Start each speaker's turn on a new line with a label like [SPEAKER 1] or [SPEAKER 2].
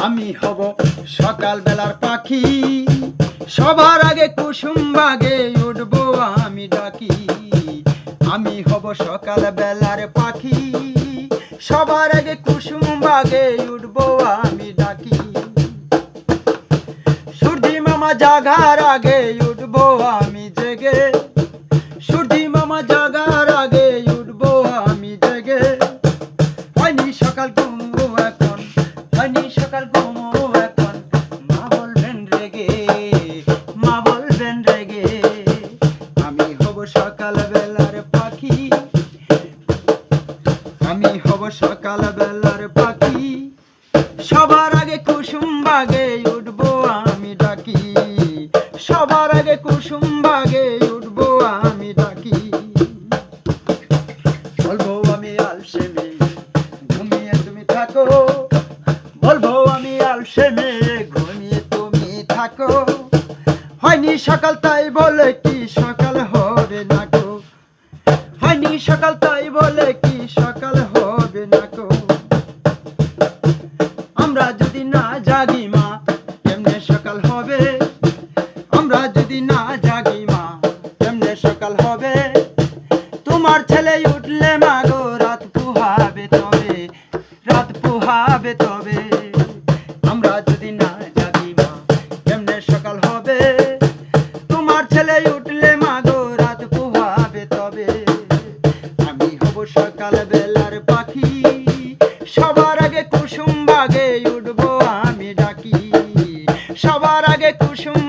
[SPEAKER 1] আমি হব সকাল বেলার পাখি, সবার আগে কুসুম বাগে উঠবো আমি ডাকি। আমি হব সকাল বেলার পাখি, সবার আগে কুসুম বাগে উঠবো আমি ডাকি। সূর্যি মামা জাগার আগে উঠবো আমি জেগে, সূর্যি মামা জাগার আগে উঠবো আমি জেগে। হয়নি সকাল ঘুমো এখন, হয়নি সকাল ঘুমো এখন, মা বলবেন রেগে, মা বলবেন রেগে। আমি হব সকাল বেলার পাখি, আমি হব সকাল বেলার পাখি, সবার আগে কুসুম বাগে উঠবো আমি ডাকি। সবার আগে কুসুম বাগে উঠবো আমি ডাকি। বলবো আমি আলসে মেয়ে ঘুমিয়ে তুমি থাকো, বলবো আমি আলসে মেয়ে ঘুমিয়ে তুমি থাকো। হয়নি সকাল তাই বলে কি সকাল হবে না গো, হয়নি সকাল তাই বলে কি সকাল হবে না গো। আমরা যদি না জাগি মা কেমনে সকাল হবে, আমরা যদি না জাগি মা কেমনে সকাল হবে। তোমার ছেলে উঠলে মা গো রাত পুহাবে তবে, রাত পুহাবে তবে। আমরা যদি না জাগি মা কেমনে সকাল হবে, তোমার ছেলে উঠলে মা গো রাত পুহাবে তবে। আমি হব সকাল বেলার পাখি, সবার আগে কুসুম বাগে উঠবো আমি ডাকি। সবার আগে কুসুম